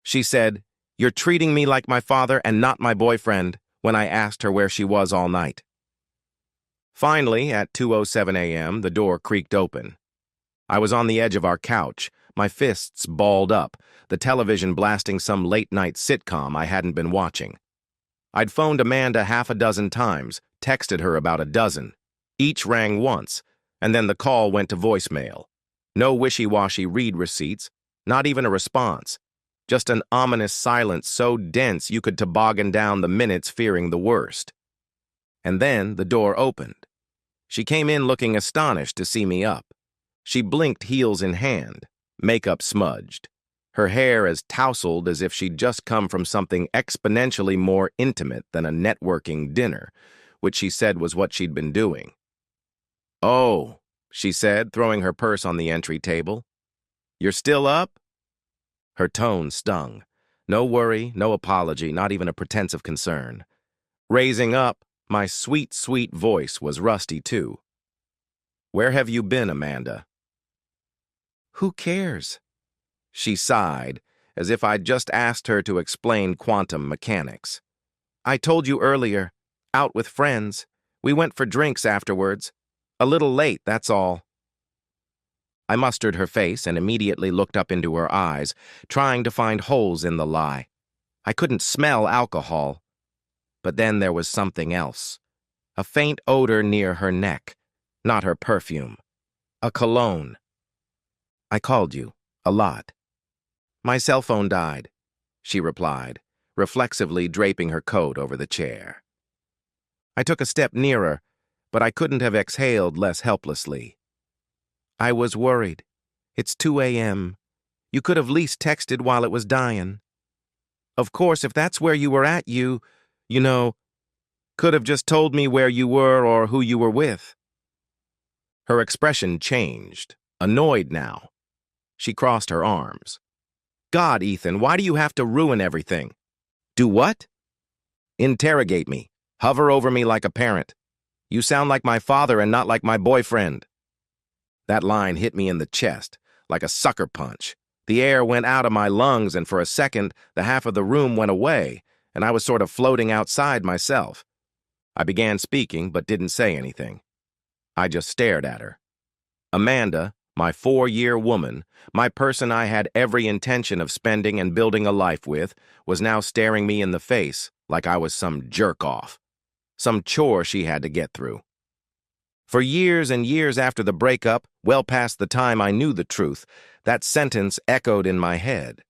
She said, "You're treating me like my father and not my boyfriend," when I asked her where she was all night. Finally, at 2:07 a.m., the door creaked open. I was on the edge of our couch, my fists balled up, the television blasting some late-night sitcom I hadn't been watching. I'd phoned Amanda half a dozen times, texted her about a dozen. Each rang once, and then the call went to voicemail. No wishy-washy read receipts, not even a response. Just an ominous silence so dense you could toboggan down the minutes fearing the worst. And then the door opened. She came in looking astonished to see me up. She blinked heels in hand, makeup smudged, her hair as tousled as if she'd just come from something exponentially more intimate than a networking dinner, which she said was what she'd been doing. "Oh," she said, throwing her purse on the entry table. "You're still up?" Her tone stung. No worry, no apology, not even a pretense of concern. Raising up, my sweet, sweet voice was rusty too. "Where have you been, Amanda?" "Who cares?" She sighed, as if I'd just asked her to explain quantum mechanics. "I told you earlier, out with friends. We went for drinks afterwards. A little late, that's all." I mustered her face and immediately looked up into her eyes, trying to find holes in the lie. I couldn't smell alcohol. But then there was something else. A faint odor near her neck. Not her perfume. A cologne. "I called you. A lot." "My cell phone died," she replied, reflexively draping her coat over the chair. I took a step nearer, but I couldn't have exhaled less helplessly. "I was worried. It's 2 a.m. You could have least texted while it was dying. Of course, if that's where you were at, you know, could have just told me where you were or who you were with." Her expression changed, annoyed now. She crossed her arms. "God, Ethan, why do you have to ruin everything?" "Do what?" "Interrogate me. Hover over me like a parent. You sound like my father and not like my boyfriend." That line hit me in the chest, like a sucker punch. The air went out of my lungs, and for a second, the half of the room went away, and I was sort of floating outside myself. I began speaking, but didn't say anything. I just stared at her. Amanda, my 4-year woman, my person I had every intention of spending and building a life with, was now staring me in the face like I was some jerk-off, some chore she had to get through. For years and years after the breakup, well past the time I knew the truth, that sentence echoed in my head.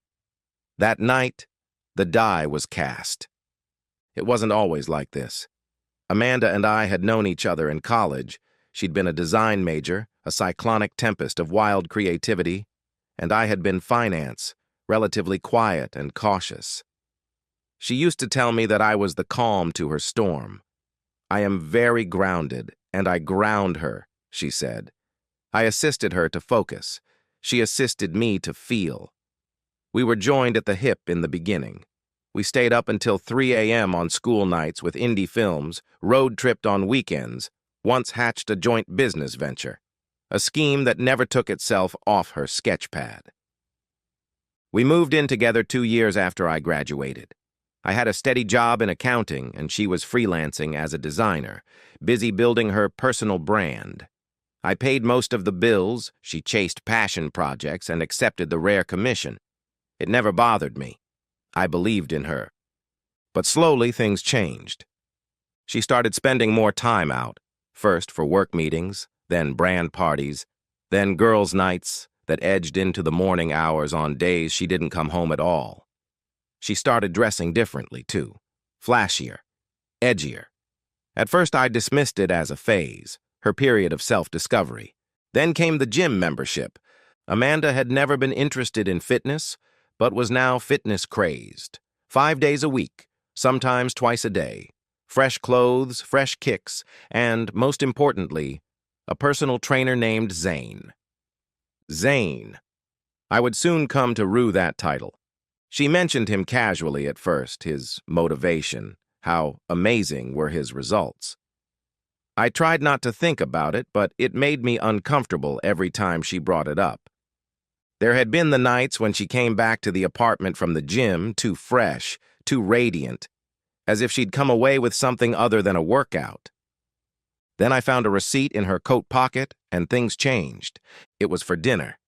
That night, the die was cast. It wasn't always like this. Amanda and I had known each other in college. She'd been a design major, a cyclonic tempest of wild creativity, and I had been finance, relatively quiet and cautious. She used to tell me that I was the calm to her storm. "I am very grounded, and I ground her," she said. I assisted her to focus. She assisted me to feel. We were joined at the hip in the beginning. We stayed up until 3 a.m. on school nights with indie films, road-tripped on weekends, once hatched a joint business venture, a scheme that never took itself off her sketchpad. We moved in together 2 years after I graduated. I had a steady job in accounting, and she was freelancing as a designer, busy building her personal brand. I paid most of the bills, she chased passion projects, and accepted the rare commission. It never bothered me. I believed in her. But slowly things changed. She started spending more time out, first for work meetings, then brand parties, then girls' nights that edged into the morning hours on days she didn't come home at all. She started dressing differently, too, flashier, edgier. At first I dismissed it as a phase, her period of self-discovery. Then came the gym membership. Amanda had never been interested in fitness, but was now fitness-crazed. 5 days a week, sometimes twice a day. Fresh clothes, fresh kicks, and, most importantly, a personal trainer named Zane. Zane. I would soon come to rue that title. She mentioned him casually at first, his motivation, how amazing were his results. I tried not to think about it, but it made me uncomfortable every time she brought it up. There had been the nights when she came back to the apartment from the gym too fresh, too radiant, as if she'd come away with something other than a workout. Then I found a receipt in her coat pocket, and things changed. It was for dinner.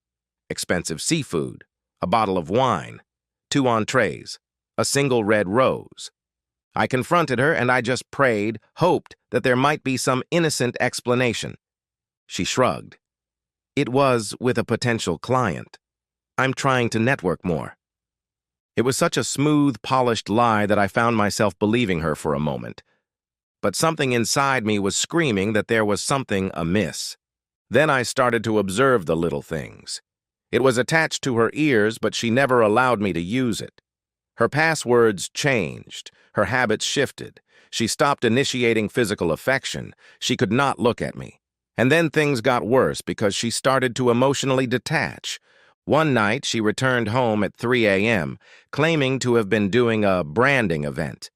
Expensive seafood, a bottle of wine, 2 entrees, a single red rose. I confronted her, and I just prayed, hoped that there might be some innocent explanation. She shrugged. It was with a potential client. I'm trying to network more. It was such a smooth, polished lie that I found myself believing her for a moment. But something inside me was screaming that there was something amiss. Then I started to observe the little things. It was attached to her ears, but she never allowed me to use it. Her passwords changed. Her habits shifted. She stopped initiating physical affection. She could not look at me. And then things got worse because she started to emotionally detach. One night, she returned home at 3 a.m., claiming to have been doing a branding event.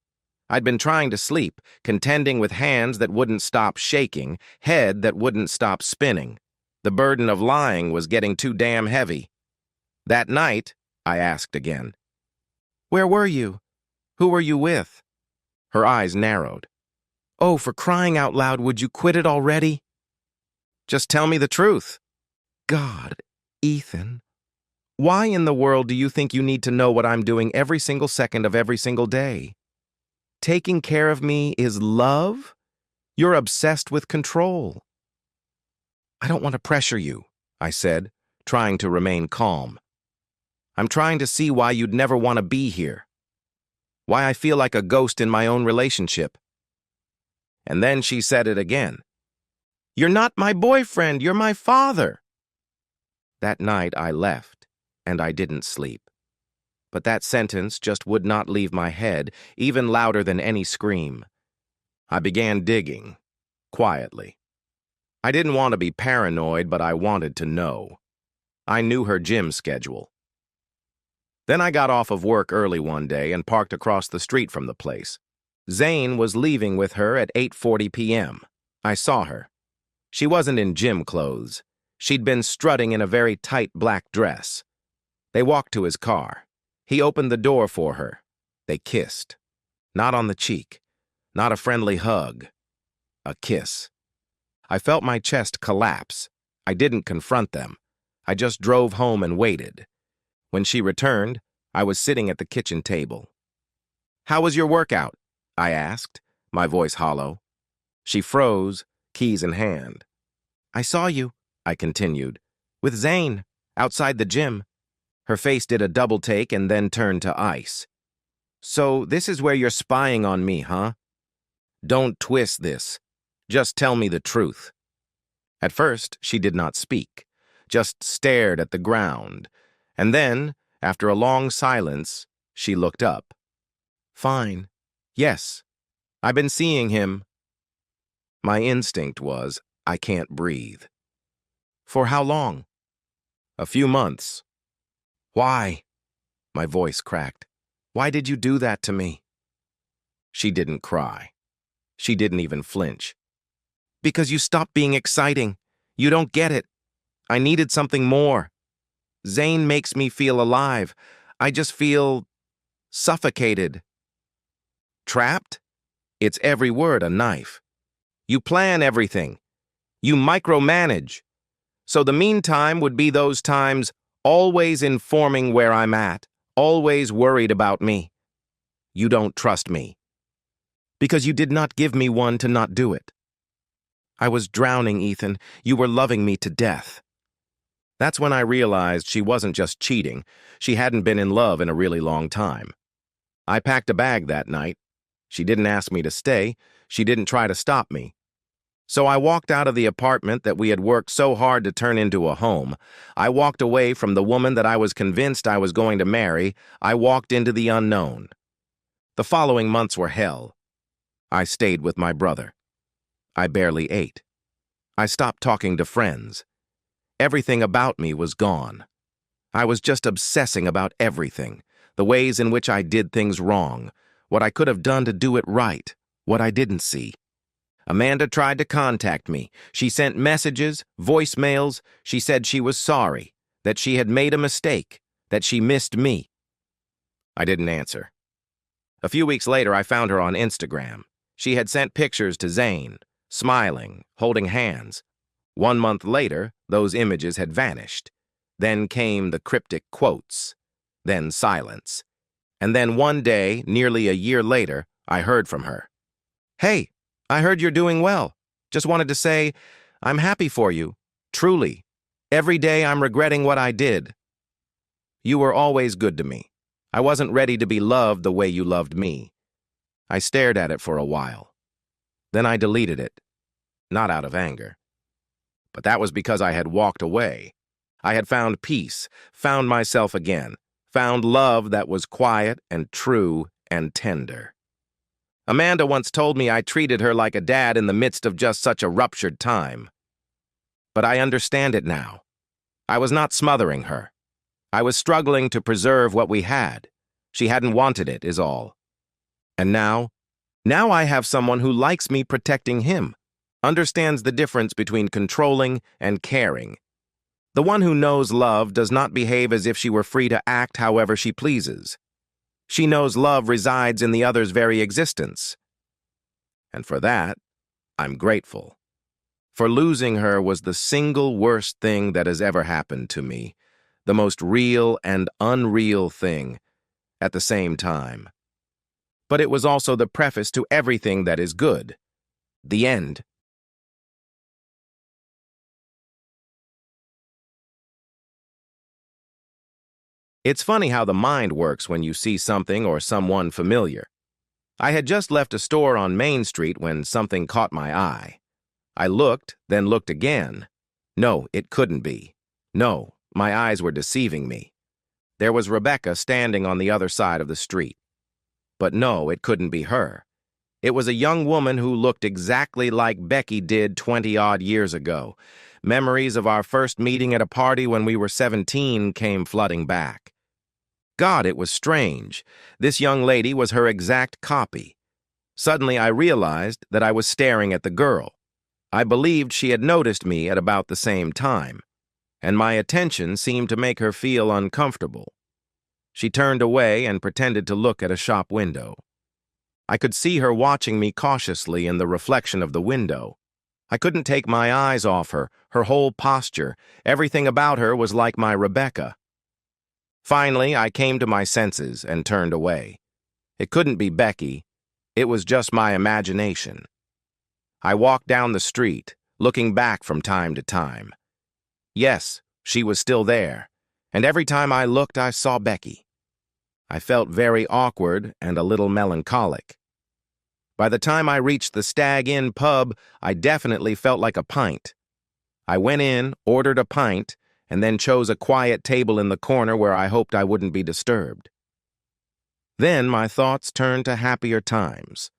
I'd been trying to sleep, contending with hands that wouldn't stop shaking, head that wouldn't stop spinning. The burden of lying was getting too damn heavy. That night, I asked again, "Where were you? Who were you with?" Her eyes narrowed. "Oh, for crying out loud, would you quit it already?" "Just tell me the truth." "God, Ethan. Why in the world do you think you need to know what I'm doing every single second of every single day? Taking care of me is love? You're obsessed with control." "I don't want to pressure you," I said, trying to remain calm. "I'm trying to see why you'd never want to be here. Why I feel like a ghost in my own relationship." And then she said it again. "You're not my boyfriend, you're my father." That night I left. And I didn't sleep. But that sentence just would not leave my head, even louder than any scream. I began digging, quietly. I didn't want to be paranoid, but I wanted to know. I knew her gym schedule. Then I got off of work early one day and parked across the street from the place. Zane was leaving with her at 8:40 p.m. I saw her. She wasn't in gym clothes. She'd been strutting in a very tight black dress. They walked to his car. He opened the door for her. They kissed. Not on the cheek. Not a friendly hug. A kiss. I felt my chest collapse. I didn't confront them. I just drove home and waited. When she returned, I was sitting at the kitchen table. "How was your workout?" I asked, my voice hollow. She froze, keys in hand. "I saw you," I continued, "with Zane, outside the gym." Her face did a double take and then turned to ice. "So this is where you're spying on me, huh? Don't twist this. Just tell me the truth." At first, she did not speak, just stared at the ground. And then, after a long silence, she looked up. "Fine. Yes. I've been seeing him." My instinct was, I can't breathe. "For how long?" "A few months." "Why?" My voice cracked. "Why did you do that to me?" She didn't cry. She didn't even flinch. "Because you stopped being exciting. You don't get it. I needed something more. Zane makes me feel alive. I just feel suffocated." "Trapped?" It's every word a knife. "You plan everything. You micromanage. So the meantime would be those times always informing where I'm at, always worried about me. You don't trust me. Because you did not give me one to not do it. I was drowning, Ethan. You were loving me to death." That's when I realized she wasn't just cheating. She hadn't been in love in a really long time. I packed a bag that night. She didn't ask me to stay. She didn't try to stop me. So I walked out of the apartment that we had worked so hard to turn into a home. I walked away from the woman that I was convinced I was going to marry. I walked into the unknown. The following months were hell. I stayed with my brother. I barely ate. I stopped talking to friends. Everything about me was gone. I was just obsessing about everything, the ways in which I did things wrong, what I could have done to do it right, what I didn't see. Amanda tried to contact me. She sent messages, voicemails. She said she was sorry. that she had made a mistake, that she missed me. I didn't answer. A few weeks later, I found her on Instagram. She had sent pictures to Zane, smiling, holding hands. 1 month later, those images had vanished. Then came the cryptic quotes. Then silence. And then one day, nearly a year later, I heard from her. "Hey, I heard you're doing well. Just wanted to say, I'm happy for you. Truly. Every day I'm regretting what I did. You were always good to me. I wasn't ready to be loved the way you loved me." I stared at it for a while. Then I deleted it. Not out of anger. But that was because I had walked away. I had found peace, found myself again, found love that was quiet and true and tender. Amanda once told me I treated her like a dad in the midst of just such a ruptured time. But I understand it now. I was not smothering her. I was struggling to preserve what we had. She hadn't wanted it, is all. And now I have someone who likes me protecting him, understands the difference between controlling and caring. The one who knows love does not behave as if she were free to act however she pleases. She knows love resides in the other's very existence. And for that, I'm grateful. For losing her was the single worst thing that has ever happened to me, the most real and unreal thing at the same time. But it was also the preface to everything that is good. The end. It's funny how the mind works when you see something or someone familiar. I had just left a store on Main Street when something caught my eye. I looked, then looked again. No, it couldn't be. No, my eyes were deceiving me. There was Rebecca standing on the other side of the street. But no, it couldn't be her. It was a young woman who looked exactly like Becky did 20-odd years ago. Memories of our first meeting at a party when we were 17 came flooding back. God, it was strange. This young lady was her exact copy. Suddenly I realized that I was staring at the girl. I believed she had noticed me at about the same time, and my attention seemed to make her feel uncomfortable. She turned away and pretended to look at a shop window. I could see her watching me cautiously in the reflection of the window. I couldn't take my eyes off her, her whole posture, everything about her was like my Rebecca. Finally, I came to my senses and turned away. It couldn't be Becky. It was just my imagination. I walked down the street, looking back from time to time. Yes, she was still there, and every time I looked, I saw Becky. I felt very awkward and a little melancholic. By the time I reached the Stag Inn pub, I definitely felt like a pint. I went in, ordered a pint, and then chose a quiet table in the corner where I hoped I wouldn't be disturbed. Then my thoughts turned to happier times.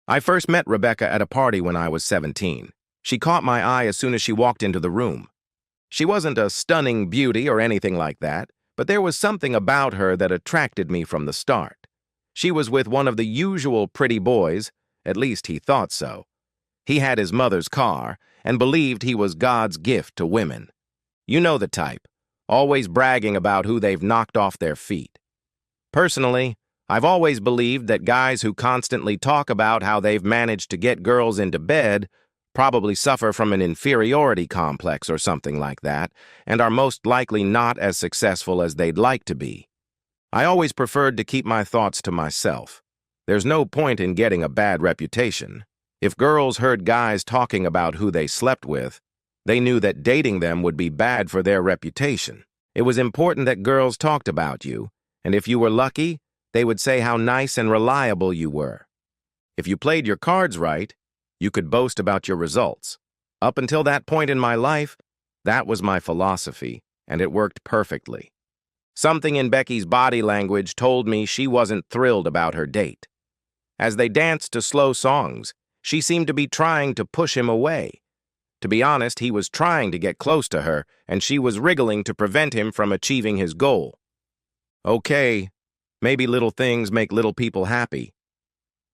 I first met Rebecca at a party when I was 17. She caught my eye as soon as she walked into the room. She wasn't a stunning beauty or anything like that, but there was something about her that attracted me from the start. She was with one of the usual pretty boys, at least he thought so. He had his mother's car and believed he was God's gift to women. You know the type, always bragging about who they've knocked off their feet. Personally, I've always believed that guys who constantly talk about how they've managed to get girls into bed probably suffer from an inferiority complex or something like that, and are most likely not as successful as they'd like to be. I always preferred to keep my thoughts to myself. There's no point in getting a bad reputation. If girls heard guys talking about who they slept with, they knew that dating them would be bad for their reputation. It was important that girls talked about you, and if you were lucky, they would say how nice and reliable you were. If you played your cards right, you could boast about your results. Up until that point in my life, that was my philosophy, and it worked perfectly. Something in Becky's body language told me she wasn't thrilled about her date. As they danced to slow songs, she seemed to be trying to push him away. To be honest, he was trying to get close to her, and she was wriggling to prevent him from achieving his goal. Okay, maybe little things make little people happy.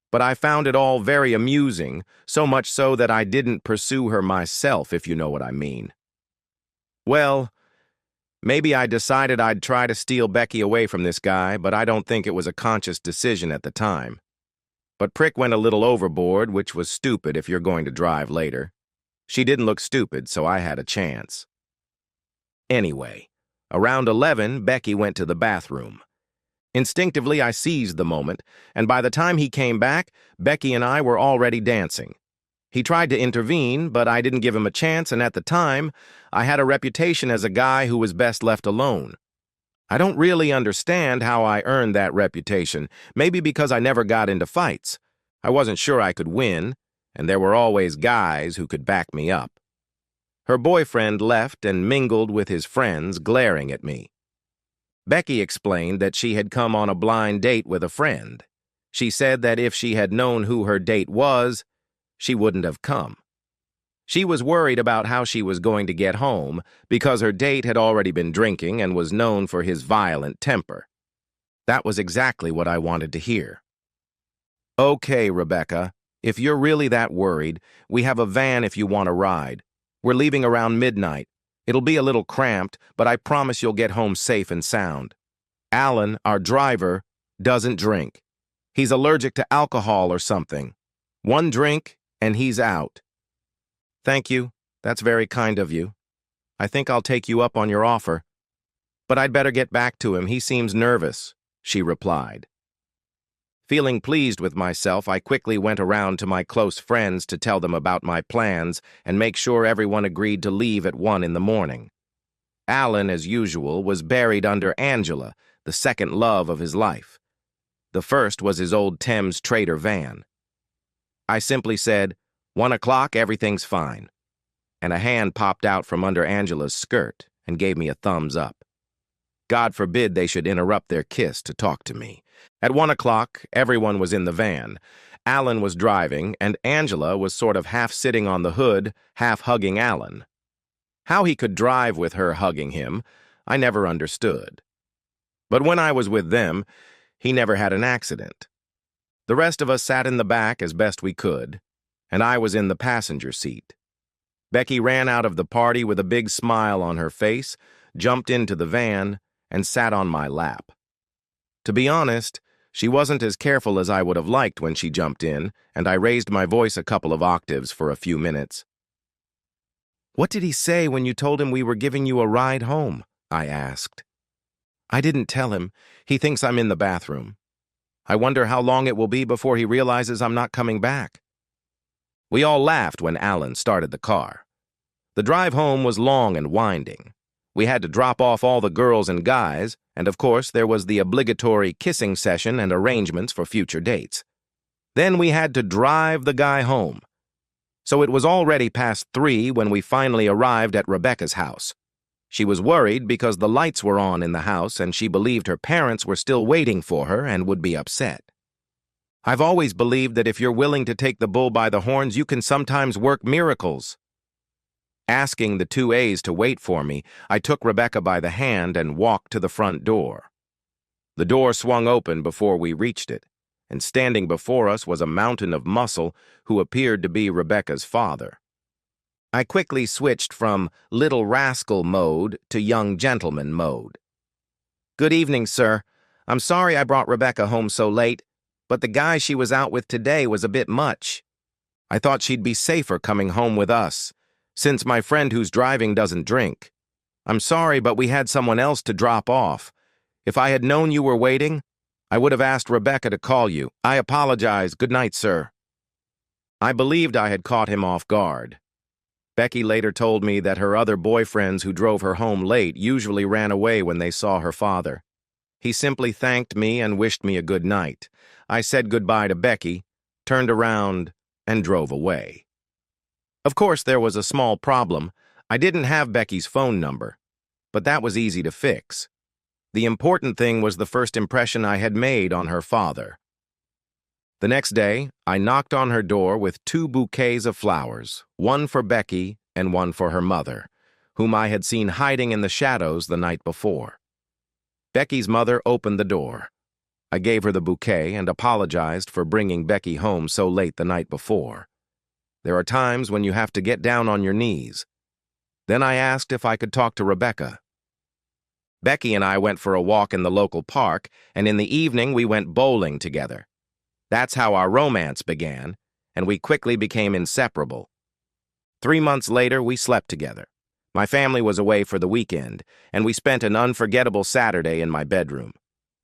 But I found it all very amusing, so much so that I didn't pursue her myself, if you know what I mean. Well, Maybe I decided I'd try to steal Becky away from this guy, but I don't think it was a conscious decision at the time. But Prick went a little overboard, which was stupid if you're going to drive later. She didn't look stupid, so I had a chance. Anyway, around 11, Becky went to the bathroom. Instinctively, I seized the moment, and by the time he came back, Becky and I were already dancing. He tried to intervene, but I didn't give him a chance, and at the time, I had a reputation as a guy who was best left alone. I don't really understand how I earned that reputation, maybe because I never got into fights. I wasn't sure I could win, and there were always guys who could back me up. Her boyfriend left and mingled with his friends, glaring at me. Becky explained that she had come on a blind date with a friend. She said that if she had known who her date was, she wouldn't have come. She was worried about how she was going to get home because her date had already been drinking and was known for his violent temper. That was exactly what I wanted to hear. Okay, Rebecca, if you're really that worried, we have a van if you want a ride. We're leaving around midnight. It'll be a little cramped, but I promise you'll get home safe and sound. Alan, our driver, doesn't drink. He's allergic to alcohol or something. One drink, and he's out. Thank you. That's very kind of you. I think I'll take you up on your offer. But I'd better get back to him. He seems nervous, she replied. Feeling pleased with myself, I quickly went around to my close friends to tell them about my plans and make sure everyone agreed to leave at 1 in the morning. Alan, as usual, was buried under Angela, the second love of his life. The first was his old Thames Trader van. I simply said, 1 o'clock, everything's fine. And a hand popped out from under Angela's skirt and gave me a thumbs up. God forbid they should interrupt their kiss to talk to me. At 1 o'clock, everyone was in the van. Alan was driving, and Angela was sort of half sitting on the hood, half hugging Alan. How he could drive with her hugging him, I never understood. But when I was with them, he never had an accident. The rest of us sat in the back as best we could, and I was in the passenger seat. Becky ran out of the party with a big smile on her face, jumped into the van, and sat on my lap. To be honest, she wasn't as careful as I would have liked when she jumped in, and I raised my voice a couple of octaves for a few minutes. "What did he say when you told him we were giving you a ride home?" I asked. "I didn't tell him. He thinks I'm in the bathroom. I wonder how long it will be before he realizes I'm not coming back." We all laughed when Alan started the car. The drive home was long and winding. We had to drop off all the girls and guys, and of course there was the obligatory kissing session and arrangements for future dates. Then we had to drive the guy home. So it was already past 3 when we finally arrived at Rebecca's house. She was worried because the lights were on in the house and she believed her parents were still waiting for her and would be upset. I've always believed that if you're willing to take the bull by the horns, you can sometimes work miracles. Asking the 2As to wait for me, I took Rebecca by the hand and walked to the front door. The door swung open before we reached it, and standing before us was a mountain of muscle who appeared to be Rebecca's father. I quickly switched from little rascal mode to young gentleman mode. "Good evening, sir. I'm sorry I brought Rebecca home so late, but the guy she was out with today was a bit much. I thought she'd be safer coming home with us, since my friend who's driving doesn't drink. I'm sorry, but we had someone else to drop off. If I had known you were waiting, I would have asked Rebecca to call you. I apologize. Good night, sir." I believed I had caught him off guard. Becky later told me that her other boyfriends who drove her home late usually ran away when they saw her father. He simply thanked me and wished me a good night. I said goodbye to Becky, turned around, and drove away. Of course, there was a small problem. I didn't have Becky's phone number, but that was easy to fix. The important thing was the first impression I had made on her father. The next day, I knocked on her door with 2 bouquets of flowers, one for Becky and one for her mother, whom I had seen hiding in the shadows the night before. Becky's mother opened the door. I gave her the bouquet and apologized for bringing Becky home so late the night before. There are times when you have to get down on your knees. Then I asked if I could talk to Rebecca. Becky and I went for a walk in the local park, and in the evening we went bowling together. That's how our romance began, and we quickly became inseparable. 3 months later, we slept together. My family was away for the weekend, and we spent an unforgettable Saturday in my bedroom.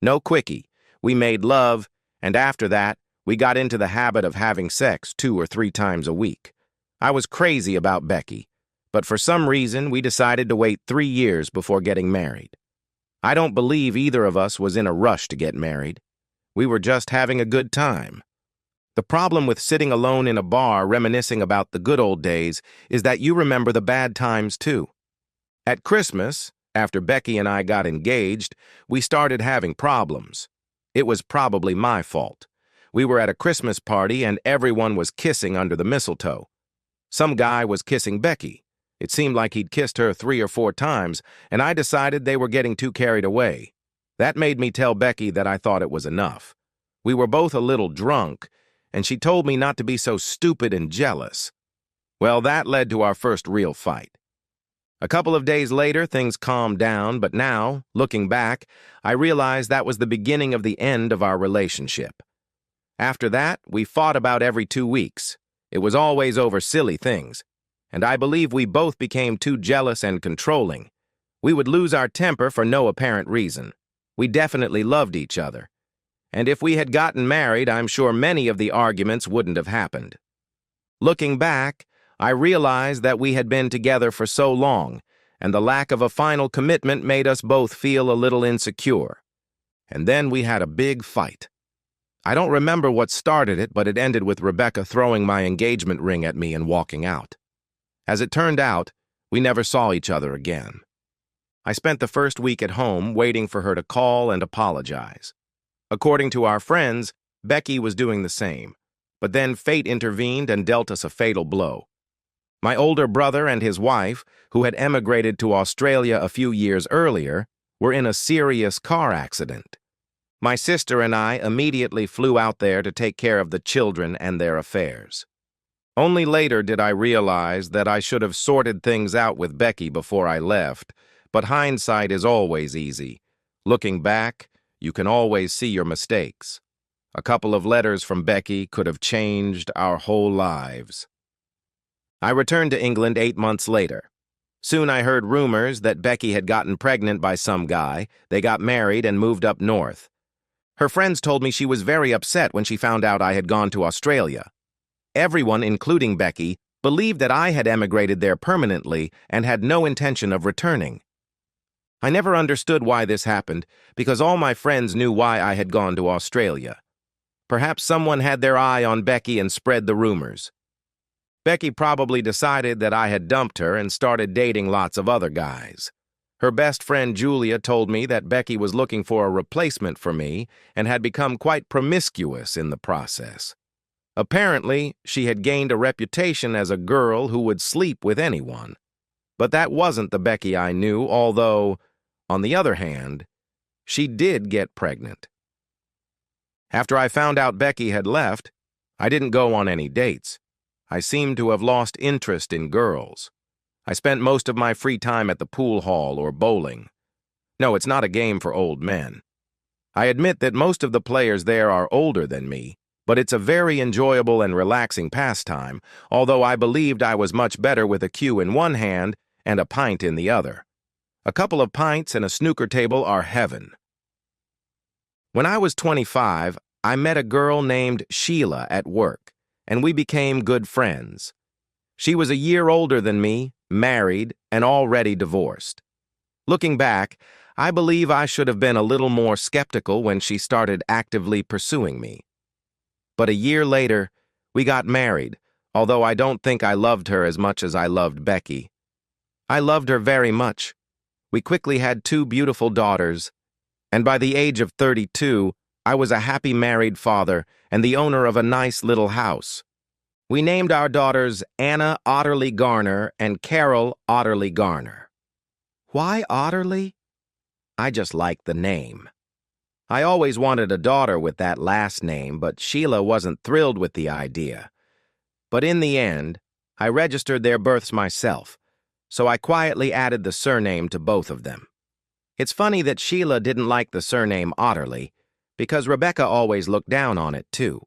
No quickie. We made love, and after that, we got into the habit of having sex 2 or 3 times a week. I was crazy about Becky, but for some reason, we decided to wait 3 years before getting married. I don't believe either of us was in a rush to get married. We were just having a good time. The problem with sitting alone in a bar reminiscing about the good old days is that you remember the bad times too. At Christmas, after Becky and I got engaged, we started having problems. It was probably my fault. We were at a Christmas party and everyone was kissing under the mistletoe. Some guy was kissing Becky. It seemed like he'd kissed her 3 or 4 times, and I decided they were getting too carried away. That made me tell Becky that I thought it was enough. We were both a little drunk, and she told me not to be so stupid and jealous. Well, that led to our first real fight. A couple of days later, things calmed down, but now, looking back, I realized that was the beginning of the end of our relationship. After that, we fought about every 2 weeks. It was always over silly things, and I believe we both became too jealous and controlling. We would lose our temper for no apparent reason. We definitely loved each other. And if we had gotten married, I'm sure many of the arguments wouldn't have happened. Looking back, I realized that we had been together for so long, and the lack of a final commitment made us both feel a little insecure. And then we had a big fight. I don't remember what started it, but it ended with Rebecca throwing my engagement ring at me and walking out. As it turned out, we never saw each other again. I spent the first week at home waiting for her to call and apologize. According to our friends, Becky was doing the same, but then fate intervened and dealt us a fatal blow. My older brother and his wife, who had emigrated to Australia a few years earlier, were in a serious car accident. My sister and I immediately flew out there to take care of the children and their affairs. Only later did I realize that I should have sorted things out with Becky before I left, but hindsight is always easy. Looking back, you can always see your mistakes. A couple of letters from Becky could have changed our whole lives. I returned to England 8 months later. Soon I heard rumors that Becky had gotten pregnant by some guy, they got married and moved up north. Her friends told me she was very upset when she found out I had gone to Australia. Everyone, including Becky, believed that I had emigrated there permanently and had no intention of returning. I never understood why this happened, because all my friends knew why I had gone to Australia. Perhaps someone had their eye on Becky and spread the rumors. Becky probably decided that I had dumped her and started dating lots of other guys. Her best friend Julia told me that Becky was looking for a replacement for me and had become quite promiscuous in the process. Apparently, she had gained a reputation as a girl who would sleep with anyone. But that wasn't the Becky I knew, although, on the other hand, she did get pregnant. After I found out Becky had left, I didn't go on any dates. I seemed to have lost interest in girls. I spent most of my free time at the pool hall or bowling. No, it's not a game for old men. I admit that most of the players there are older than me, but it's a very enjoyable and relaxing pastime, although I believed I was much better with a cue in one hand and a pint in the other. A couple of pints and a snooker table are heaven. When I was 25, I met a girl named Sheila at work, and we became good friends. She was a year older than me, married, and already divorced. Looking back, I believe I should have been a little more skeptical when she started actively pursuing me. But a year later, we got married, although I don't think I loved her as much as I loved Becky. I loved her very much. We quickly had 2 beautiful daughters, and by the age of 32, I was a happy married father and the owner of a nice little house. We named our daughters Anna Otterly Garner and Carol Otterly Garner. Why Otterly? I just liked the name. I always wanted a daughter with that last name, but Sheila wasn't thrilled with the idea. But in the end, I registered their births myself, so I quietly added the surname to both of them. It's funny that Sheila didn't like the surname Otterly, because Rebecca always looked down on it, too.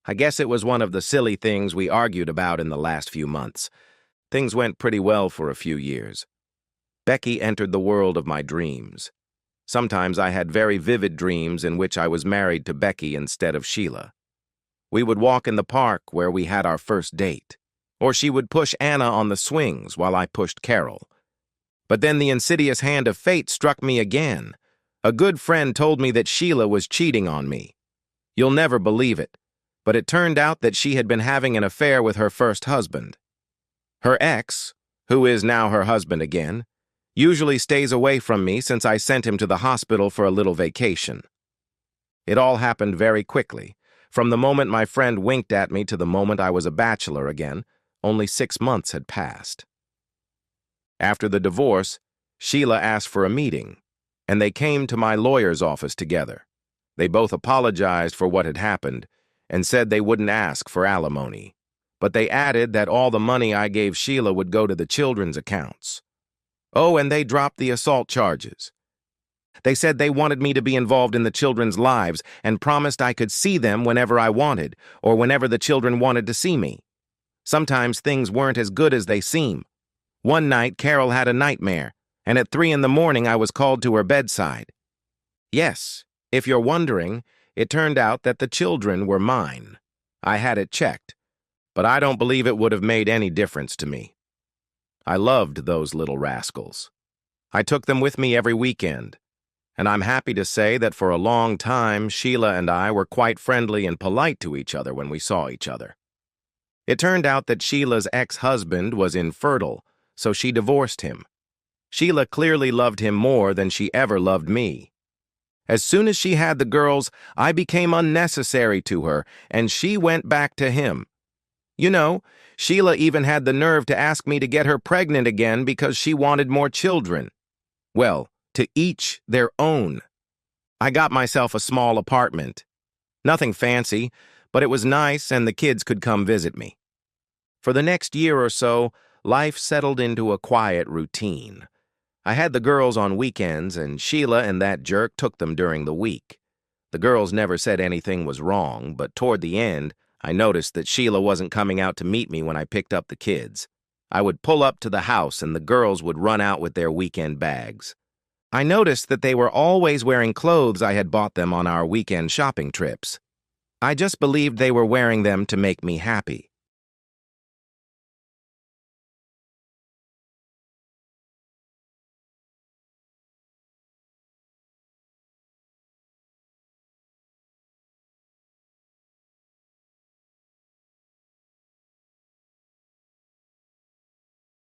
I guess it was one of the silly things we argued about in the last few months. Things went pretty well for a few years. Becky entered the world of my dreams. Sometimes I had very vivid dreams in which I was married to Becky instead of Sheila. We would walk in the park where we had our first date, or she would push Anna on the swings while I pushed Carol. But then the insidious hand of fate struck me again. A good friend told me that Sheila was cheating on me. You'll never believe it, but it turned out that she had been having an affair with her first husband. Her ex, who is now her husband again, usually stays away from me since I sent him to the hospital for a little vacation. It all happened very quickly. From the moment my friend winked at me to the moment I was a bachelor again, only 6 months had passed. After the divorce, Sheila asked for a meeting, and they came to my lawyer's office together. They both apologized for what had happened and said they wouldn't ask for alimony, but they added that all the money I gave Sheila would go to the children's accounts. Oh, and they dropped the assault charges. They said they wanted me to be involved in the children's lives and promised I could see them whenever I wanted or whenever the children wanted to see me. Sometimes things weren't as good as they seem. One night, Carol had a nightmare, and at 3 in the morning I was called to her bedside. Yes, if you're wondering, it turned out that the children were mine. I had it checked, but I don't believe it would have made any difference to me. I loved those little rascals. I took them with me every weekend, and I'm happy to say that for a long time, Sheila and I were quite friendly and polite to each other when we saw each other. It turned out that Sheila's ex-husband was infertile, so she divorced him. Sheila clearly loved him more than she ever loved me. As soon as she had the girls, I became unnecessary to her, and she went back to him. You know, Sheila even had the nerve to ask me to get her pregnant again because she wanted more children. Well, to each their own. I got myself a small apartment. Nothing fancy, but it was nice and the kids could come visit me. For the next year or so, life settled into a quiet routine. I had the girls on weekends, and Sheila and that jerk took them during the week. The girls never said anything was wrong, but toward the end, I noticed that Sheila wasn't coming out to meet me when I picked up the kids. I would pull up to the house and the girls would run out with their weekend bags. I noticed that they were always wearing clothes I had bought them on our weekend shopping trips. I just believed they were wearing them to make me happy.